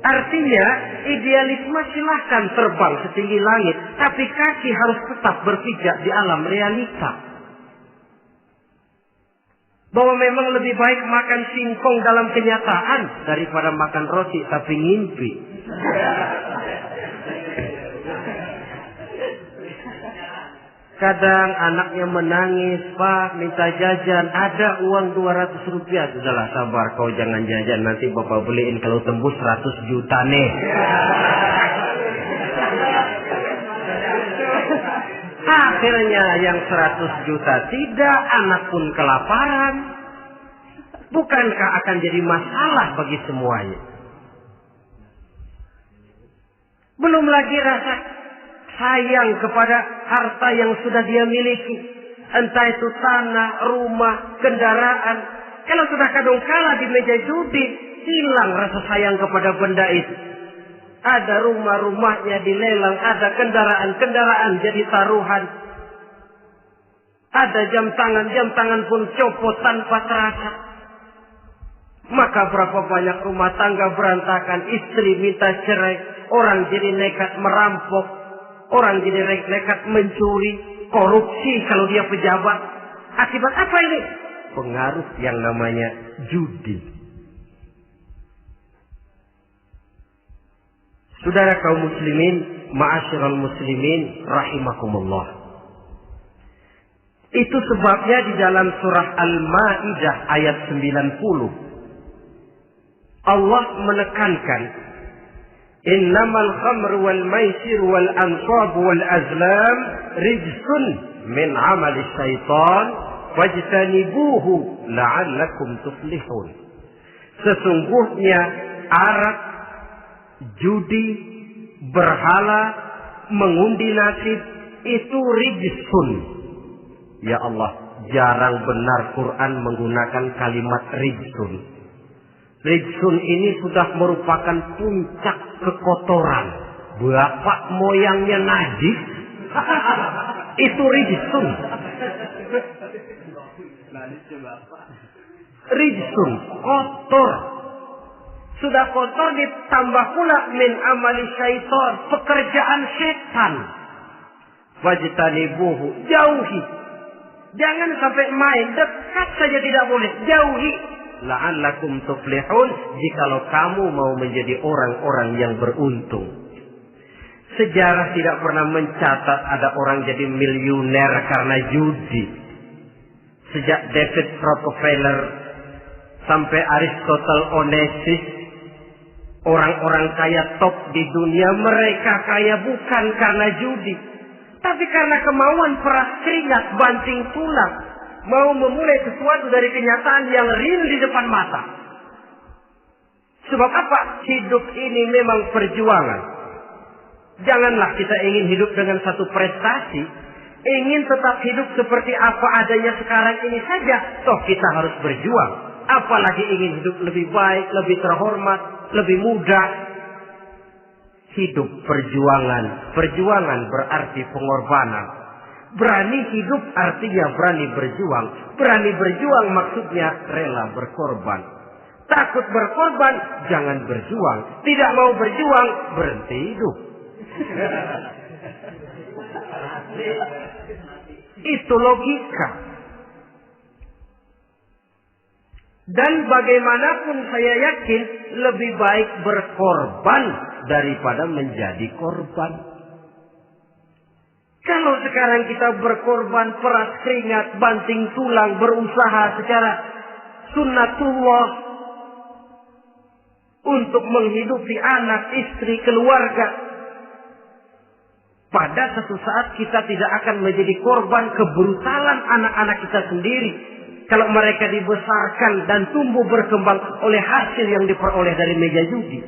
Artinya, idealisme silahkan terbang setinggi langit, tapi kaki harus tetap berpijak di alam realita. Bahwa memang lebih baik makan singkong dalam kenyataan daripada makan roti tapi ngimpi. Kadang anaknya menangis, Pak minta jajan, ada uang 200 rupiah. Sudahlah sabar, kau jangan jajan, nanti bapak beliin kalau tembus 100 juta nih. Akhirnya yang 100 juta tidak, anak pun kelaparan. Bukankah akan jadi masalah bagi semuanya? Belum lagi rasa sayang kepada harta yang sudah dia miliki. Entah itu tanah, rumah, kendaraan. Kalau sudah kadangkala di meja judi, hilang rasa sayang kepada benda itu. Ada rumah-rumahnya dilelang, ada kendaraan-kendaraan jadi taruhan. Ada jam tangan pun copot tanpa terasa. Maka berapa banyak rumah tangga berantakan, istri minta cerai, orang jadi nekat merampok, orang jadi nekat mencuri, korupsi kalau dia pejabat. Akibat apa ini? pengaruh yang namanya judi. Saudara kaum muslimin, ma'asyiral muslimin rahimakumullah. Itu sebabnya di dalam surah Al-Maidah ayat 90 Allah menekankan, innamal khamru wal maisir wal ansab wal azlam rijsun min amali syaitan fajtanibuhu la'allakum tuflihun. Sesungguhnya arak, judi, berhala, mengundi nasib itu rijsun. Ya Allah, jarang benar Quran menggunakan kalimat rijsun. Rijsun ini sudah merupakan puncak kekotoran. Bapak moyangnya najis, itu rijsun. Rijsun, kotor. Sudah kotor ditambah pula min amali syaitan, pekerjaan setan. Wajtanibuhu, jauhi. Jangan sampai main, dekat saja tidak boleh, jauhi. La'allakum tuflihun, jikalau kamu mau menjadi orang-orang yang beruntung. Sejarah tidak pernah mencatat ada orang jadi miliuner karena judi. Sejak David Rockefeller sampai Aristotle Onassis, orang-orang kaya top di dunia, mereka kaya bukan karena judi, tapi karena kemauan peras keringat, banting tulang, mau memulai sesuatu dari kenyataan yang real di depan mata. Sebab apa? Hidup ini memang perjuangan. Janganlah kita ingin hidup dengan satu prestasi, ingin tetap hidup seperti apa adanya sekarang ini saja, toh kita harus berjuang. Apalagi ingin hidup lebih baik, lebih terhormat, lebih mudah. Hidup perjuangan. Perjuangan berarti pengorbanan. Berani hidup artinya berani berjuang. Berani berjuang maksudnya rela berkorban. Takut berkorban, jangan berjuang. Tidak mau berjuang, berhenti hidup. Itu logika. Dan bagaimanapun saya yakin lebih baik berkorban daripada menjadi korban. Kalau sekarang kita berkorban, peras keringat, banting tulang, berusaha secara sunnatullah untuk menghidupi anak, istri, keluarga, pada satu saat kita tidak akan menjadi korban kebrutalan anak-anak kita sendiri. Kalau mereka dibesarkan dan tumbuh berkembang oleh hasil yang diperoleh dari meja judi.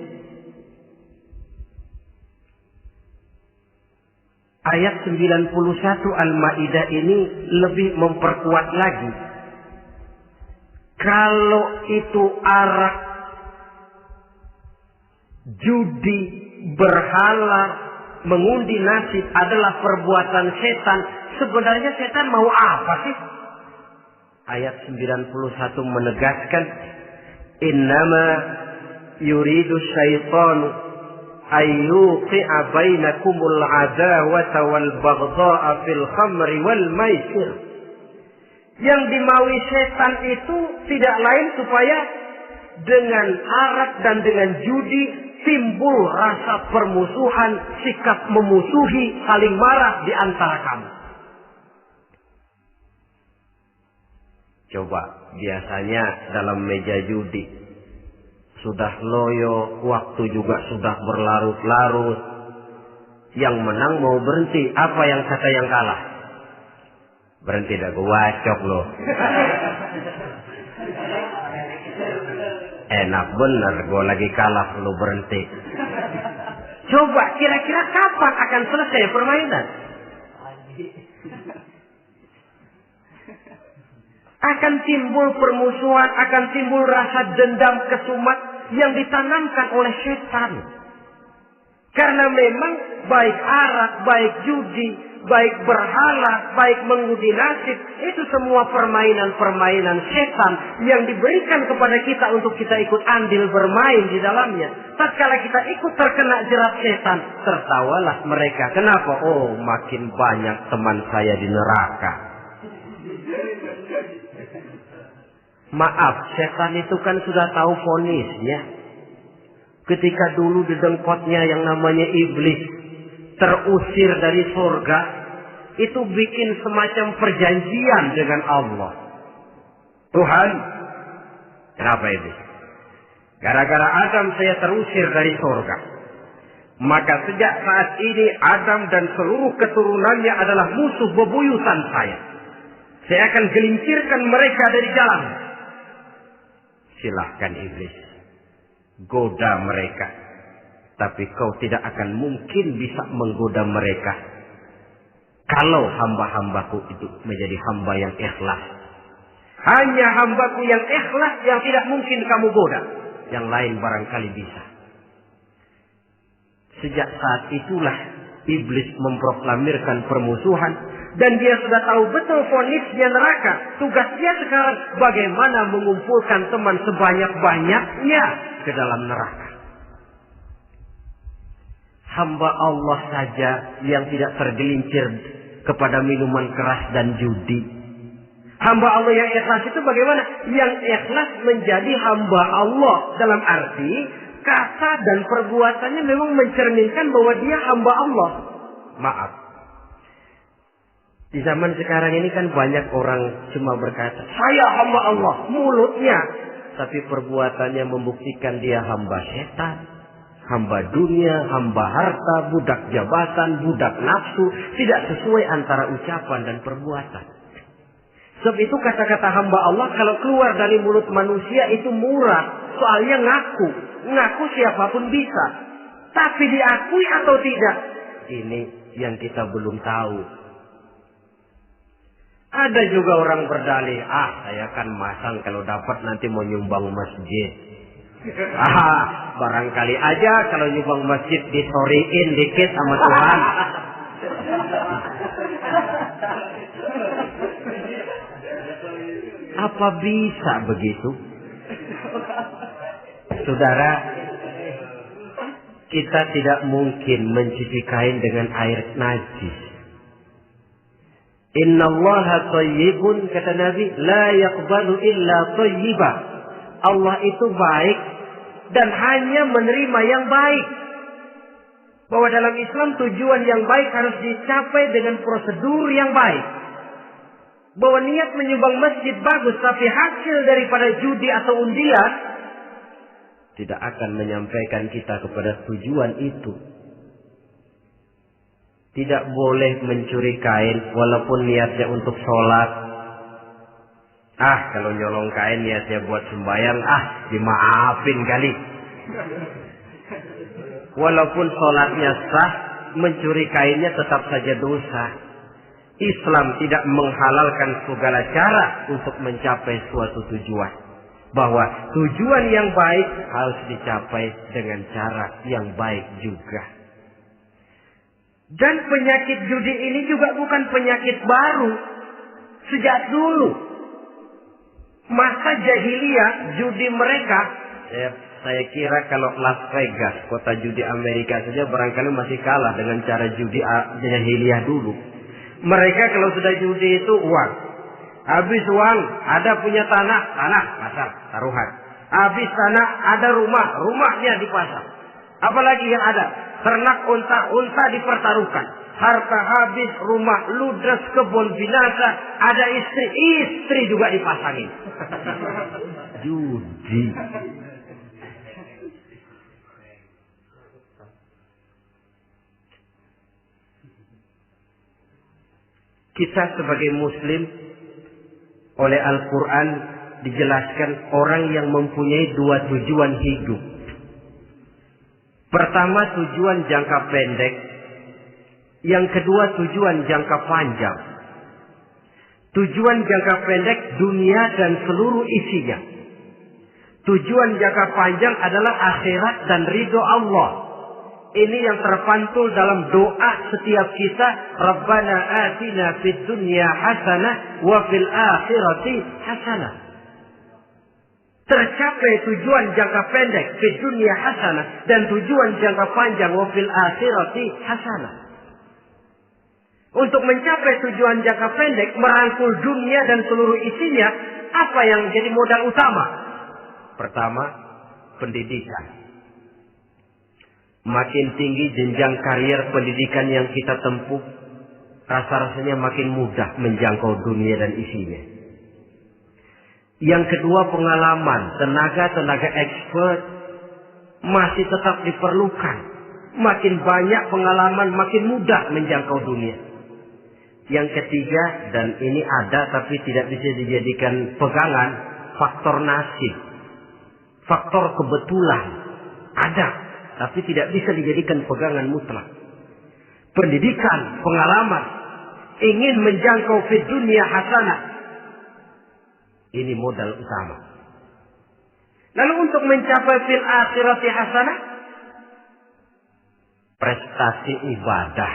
Ayat 91 Al-Maidah ini lebih memperkuat lagi. Kalau itu arak, judi, berhala, mengundi nasib adalah perbuatan setan, sebenarnya setan mau apa sih? Ayat 91 menegaskan, innama yuridu syaitanu ayyuqi'a bainakumul adawata wal baghdha'a fil khamri wal maisir. Yang dimaui setan itu tidak lain supaya dengan arak dan dengan judi timbul rasa permusuhan, sikap memusuhi, saling marah di antara kamu. Coba, biasanya dalam meja judi sudah loyo, waktu juga sudah berlarut-larut. Yang menang mau berhenti, apa yang kata yang kalah? Berhenti dah, gue wacok loh. Enak bener, gue lagi kalah, lu berhenti. Coba, kira-kira kapan akan selesai permainan? Akan timbul permusuhan, akan timbul rasa dendam, kesumat yang ditanamkan oleh setan. Karena memang baik arak, baik judi, baik berhala, baik mengundi nasib, itu semua permainan-permainan setan yang diberikan kepada kita untuk kita ikut andil bermain di dalamnya. Tatkala kita ikut terkena jerat setan, tertawalah mereka. Kenapa? Oh, makin banyak teman saya di neraka. Maaf, setan itu kan sudah tahu vonisnya. Ketika dulu di dengkotnya yang namanya iblis terusir dari surga, itu bikin semacam perjanjian dengan Allah. Tuhan, kenapa ini? Gara-gara Adam saya terusir dari surga. Maka sejak saat ini Adam dan seluruh keturunannya adalah musuh bebuyutan saya. Saya akan gelincirkan mereka dari jalan. Silahkan iblis, goda mereka. Tapi kau tidak akan mungkin bisa menggoda mereka kalau hamba-hambaku itu menjadi hamba yang ikhlas. Hanya hambaku yang ikhlas yang tidak mungkin kamu goda. Yang lain barangkali bisa. Sejak saat itulah iblis memproklamirkan permusuhan. Dan dia sudah tahu betul vonisnya neraka. Tugas dia sekarang bagaimana mengumpulkan teman sebanyak-banyaknya ke dalam neraka. Hamba Allah saja yang tidak tergelincir kepada minuman keras dan judi. Hamba Allah yang ikhlas itu bagaimana? Yang ikhlas menjadi hamba Allah. Dalam arti kata dan perbuatannya memang mencerminkan bahwa dia hamba Allah. Maaf. Di zaman sekarang ini kan banyak orang cuma berkata, saya hamba Allah, mulutnya. Tapi perbuatannya membuktikan dia hamba setan, hamba dunia, hamba harta, budak jabatan, budak nafsu. Tidak sesuai antara ucapan dan perbuatan. Sebab itu kata-kata hamba Allah kalau keluar dari mulut manusia itu murah. Soalnya ngaku. Ngaku siapapun bisa. Tapi diakui atau tidak? Ini yang kita belum tahu. Ada juga orang berdalih, saya kan masang kalau dapat nanti mau nyumbang masjid. Barangkali aja kalau nyumbang masjid disoriin dikit sama Tuhan. Apa bisa begitu? Saudara, kita tidak mungkin mencuci kain dengan air najis. Innallaha thayyibun, kata Nabi, la yaqbalu illa thayyiba. Allah itu baik dan hanya menerima yang baik. Bahwa dalam Islam tujuan yang baik harus dicapai dengan prosedur yang baik. Bahwa niat menyumbang masjid bagus, tapi hasil daripada judi atau undian tidak akan menyampaikan kita kepada tujuan itu. Tidak boleh mencuri kain walaupun niatnya untuk sholat. Kalau nyolong kain niatnya buat sembahyang, dimaafin kali. Walaupun sholatnya sah, mencuri kainnya tetap saja dosa. Islam tidak menghalalkan segala cara untuk mencapai suatu tujuan. Bahwa tujuan yang baik harus dicapai dengan cara yang baik juga. Dan penyakit judi ini juga bukan penyakit baru. Sejak dulu. Masa jahiliyah judi mereka. Saya kira kalau Las Vegas, kota judi Amerika saja barangkali masih kalah dengan cara judi jahiliyah dulu. Mereka kalau sudah judi itu uang. Habis uang ada punya tanah pasar, taruhan. Habis tanah ada rumah, rumahnya dipasang. Apalagi yang ada? Ternak unta dipertaruhkan. Harta habis, rumah ludes, kebun binasa. Ada istri juga dipasangin. Judi. Kita sebagai muslim oleh Al-Quran dijelaskan orang yang mempunyai dua tujuan hidup. Pertama tujuan jangka pendek. Yang kedua tujuan jangka panjang. Tujuan jangka pendek dunia dan seluruh isinya. Tujuan jangka panjang adalah akhirat dan ridho Allah. Ini yang terpantul dalam doa setiap kita. Rabbana atina fid dunya hasanah wa fil akhirati hasanah. Tercapai tujuan jangka pendek di dunia hasanah dan tujuan jangka panjang wa fil akhirati hasanah. Untuk mencapai tujuan jangka pendek, merangkul dunia dan seluruh isinya, apa yang jadi modal utama? Pertama, pendidikan. Makin tinggi jenjang karier pendidikan yang kita tempuh, rasa-rasanya makin mudah menjangkau dunia dan isinya. Yang kedua, pengalaman, tenaga expert masih tetap diperlukan. Makin banyak pengalaman, makin mudah menjangkau dunia. Yang ketiga, dan ini ada tapi tidak bisa dijadikan pegangan, faktor nasib. Faktor kebetulan. Ada, tapi tidak bisa dijadikan pegangan mutlak. Pendidikan, pengalaman, ingin menjangkau fid dunia hasanah. Ini modal utama. Lalu untuk mencapai fil akhirati hasanah, prestasi ibadah.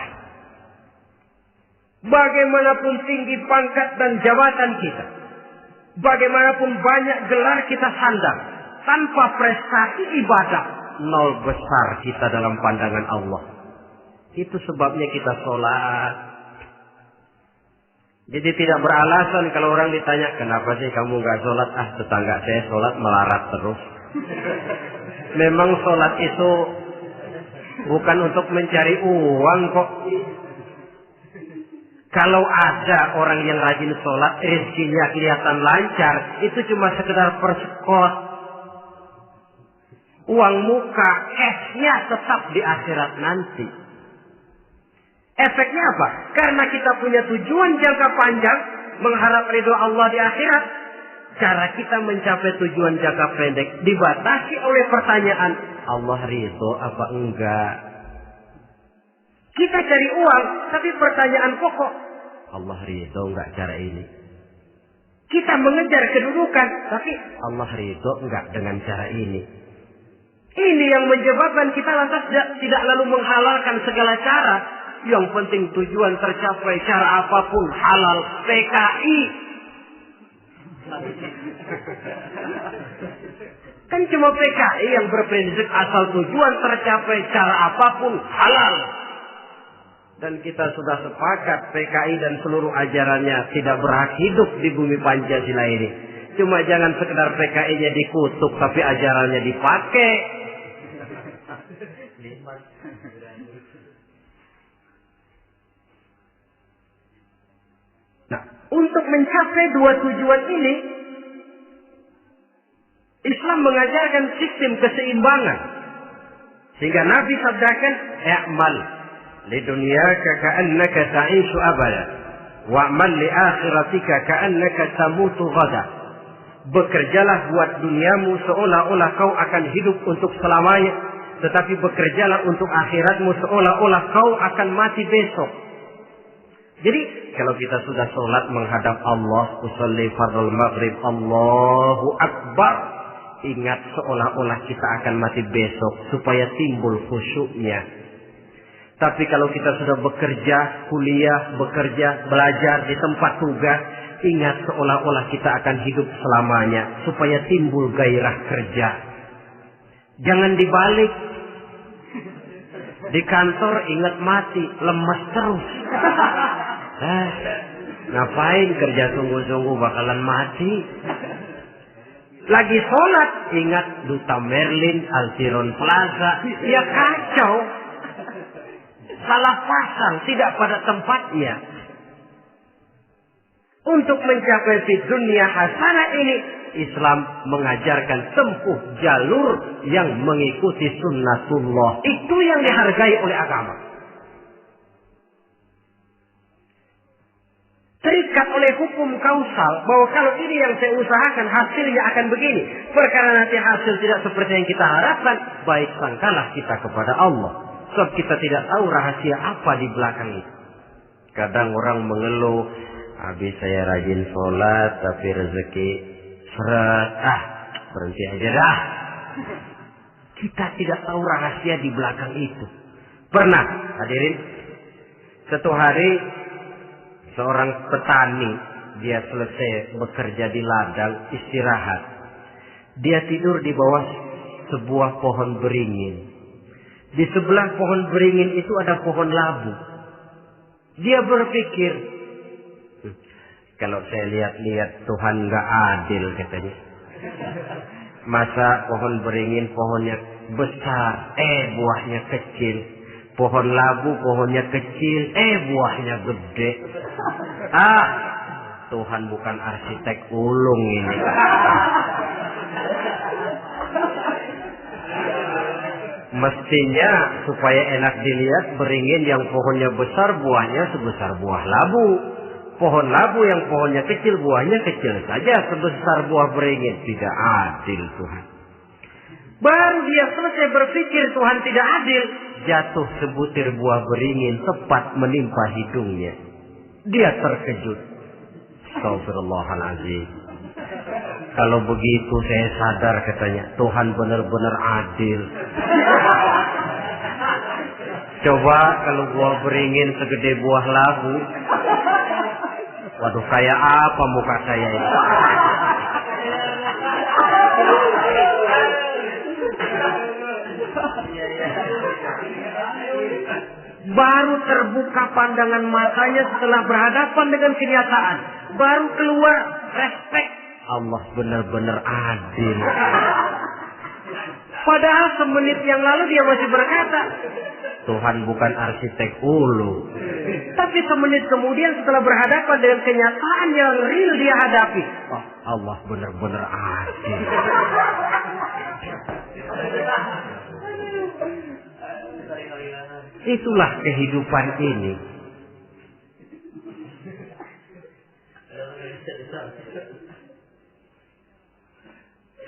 Bagaimanapun tinggi pangkat dan jabatan kita, bagaimanapun banyak gelar kita sandang, tanpa prestasi ibadah, nol besar kita dalam pandangan Allah. Itu sebabnya kita sholat. Jadi tidak beralasan kalau orang ditanya, kenapa sih kamu nggak sholat? Tetangga saya sholat melarat terus. Memang sholat itu bukan untuk mencari uang kok. Kalau ada orang yang rajin sholat, rezekinya kelihatan lancar, itu cuma sekedar persekot. Uang muka, cashnya tetap di akhirat nanti. Efeknya apa? Karena kita punya tujuan jangka panjang, mengharap ridho Allah di akhirat. Cara kita mencapai tujuan jangka pendek dibatasi oleh pertanyaan, Allah ridho apa enggak? Kita cari uang, tapi pertanyaan pokok, Allah ridho enggak cara ini? Kita mengejar kedudukan, tapi Allah ridho enggak dengan cara ini? Ini yang menyebabkan kita lantas tidak lalu menghalalkan segala cara. Yang penting tujuan tercapai cara apapun halal. PKI. Kan cuma PKI yang berprinsip asal tujuan tercapai cara apapun halal. Dan kita sudah sepakat PKI dan seluruh ajarannya tidak berhak hidup di bumi Pancasila ini. Cuma jangan sekedar PKI-nya dikutuk tapi ajarannya dipakai. Nah, untuk mencapai dua tujuan ini, Islam mengajarkan sistem keseimbangan. Sehingga Nabi sabdakan, "I'mal li dunyaka ka'annaka ta'ishu abada, wa'mal li akhiratika ka'annaka tamutu ghada." Bekerjalah buat duniamu seolah-olah kau akan hidup untuk selamanya, tetapi bekerjalah untuk akhiratmu seolah-olah kau akan mati besok. Jadi kalau kita sudah sholat menghadap Allah, usolli fardhu maghrib, Allahu Akbar, ingat seolah-olah kita akan mati besok supaya timbul khusyuknya. Tapi kalau kita sudah bekerja, kuliah, bekerja, belajar di tempat tugas, ingat seolah-olah kita akan hidup selamanya supaya timbul gairah kerja. Jangan dibalik. Di kantor ingat mati, lemas terus. Ngapain kerja sungguh-sungguh bakalan mati. Lagi sholat ingat Duta Merlin, Altiron Plaza. Ya kacau. Salah pasang, tidak pada tempatnya. Untuk mencapai di dunia hasanah ini, Islam mengajarkan tempuh jalur yang mengikuti sunnatullah. Itu yang dihargai oleh agama. Terikat oleh hukum kausal bahwa kalau ini yang saya usahakan hasilnya akan begini. Perkara nanti hasil tidak seperti yang kita harapkan, baik sangkalah kita kepada Allah. Sebab kita tidak tahu rahasia apa di belakang itu. Kadang orang mengeluh, habis saya rajin sholat tapi rezeki seret, berhenti aja dah. Kita tidak tahu rahasia di belakang itu. Pernah hadirin, satu hari seorang petani, dia selesai bekerja di ladang, istirahat. Dia tidur di bawah sebuah pohon beringin. Di sebelah pohon beringin itu ada pohon labu. Dia berpikir, kalau saya lihat-lihat Tuhan nggak adil katanya. Masa pohon beringin pohonnya besar, buahnya kecil. Pohon labu pohonnya kecil, buahnya gede. Tuhan bukan arsitek ulung ini. Mestinya supaya enak dilihat beringin yang pohonnya besar buahnya sebesar buah labu. Pohon labu yang pohonnya kecil buahnya kecil saja sebesar buah beringin. Tidak adil Tuhan. Baru dia selesai berpikir Tuhan tidak adil, jatuh sebutir buah beringin tepat menimpa hidungnya. Dia terkejut. Astagfirullahaladzim. Kalau begitu saya sadar katanya, Tuhan benar-benar adil. Coba kalau buah beringin segede buah labu. Waduh, kayak apa muka saya ini? Baru terbuka pandangan matanya setelah berhadapan dengan kenyataan. Baru keluar respek. Allah benar-benar adil. Padahal semenit yang lalu dia masih berkata, Tuhan bukan arsitek ulu. Tapi semenit kemudian setelah berhadapan dengan kenyataan yang real dia hadapi, Allah benar-benar adil. Itulah kehidupan ini.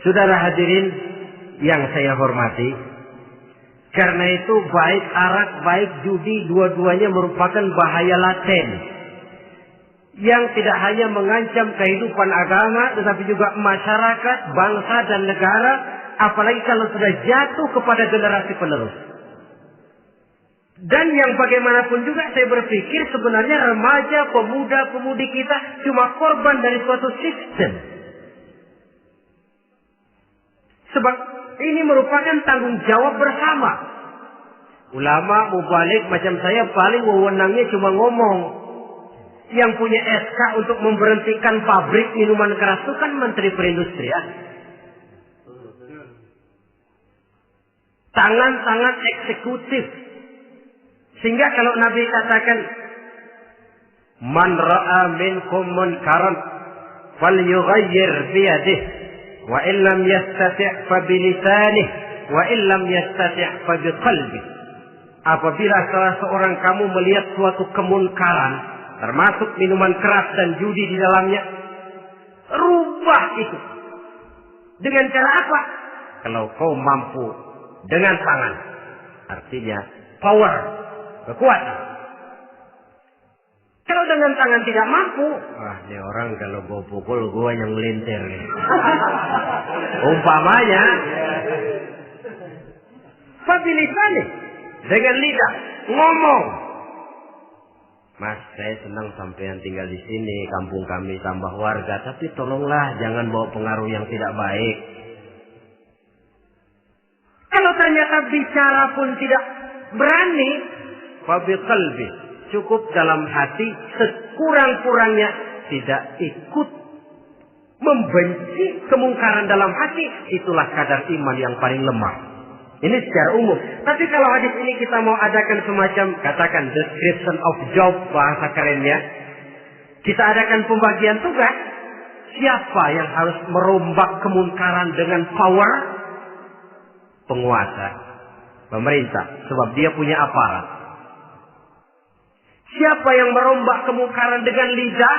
Saudara hadirin yang saya hormati, karena itu baik arak, baik judi, dua-duanya merupakan bahaya laten yang tidak hanya mengancam kehidupan agama, tetapi juga masyarakat, bangsa dan negara, apalagi kalau sudah jatuh kepada generasi penerus. Dan yang bagaimanapun juga saya berpikir sebenarnya remaja, pemuda, pemudi kita cuma korban dari suatu sistem. Sebab ini merupakan tanggung jawab bersama. Ulama, mubalik macam saya paling wewenangnya cuma ngomong. Yang punya SK untuk memberhentikan pabrik minuman keras itu kan Menteri Perindustrian. Tangan-tangan eksekutif. Sehingga kalau Nabi katakan, Man ra'a minkum munkaran falyughayyir biyadihi wa illam yastati' fa bilisanih wa illam yastati' fa biqalbihi. Apabila salah seorang kamu melihat suatu kemunkaran, termasuk minuman keras dan judi di dalamnya, rubah itu. Dengan cara apa? Kalau kau mampu dengan tangan, artinya power, kekuatan. Kalau dengan tangan tidak mampu, ini orang kalau gue pukul gue yang melintir nih. Umpamanya, fabilisani, dengan lidah ngomong. Mas, saya senang sampean tinggal di sini, kampung kami tambah warga, tapi tolonglah jangan bawa pengaruh yang tidak baik. Kalau ternyata bicara pun tidak berani, fabiqalbi, cukup dalam hati, sekurang-kurangnya tidak ikut membenci kemungkaran dalam hati, itulah kadar iman yang paling lemah. Ini secara umum. Tapi kalau hadis ini kita mau adakan semacam, katakan description of job, bahasa kerennya, kita adakan pembagian tugas. Siapa yang harus merombak kemungkaran dengan power? Penguasa, pemerintah, sebab dia punya aparat. Siapa yang merombak kemungkaran dengan lidah?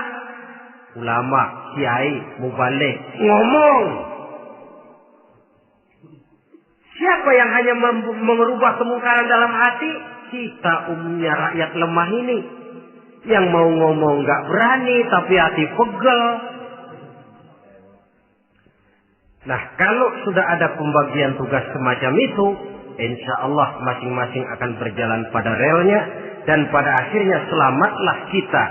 Ulama, kiai, mubalik, ngomong. Siapa yang hanya merubah kemungkaran dalam hati? Kita umumnya rakyat lemah ini. Yang mau ngomong gak berani, tapi hati pegel. Nah, kalau sudah ada pembagian tugas semacam itu, insya Allah masing-masing akan berjalan pada relnya. Dan pada akhirnya selamatlah kita,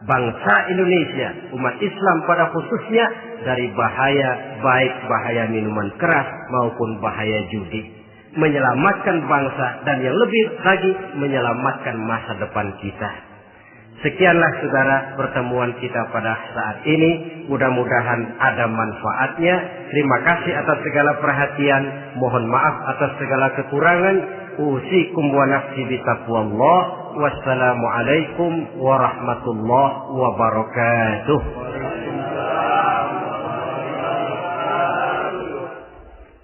bangsa Indonesia, umat Islam pada khususnya, dari bahaya, baik bahaya minuman keras maupun bahaya judi. Menyelamatkan bangsa dan yang lebih lagi menyelamatkan masa depan kita. Sekianlah saudara pertemuan kita pada saat ini. Mudah-mudahan ada manfaatnya. Terima kasih atas segala perhatian. Mohon maaf atas segala kekurangan. Usikum wa nafsi bitaqwallah. Wassalamualaikum warahmatullahi wabarakatuh.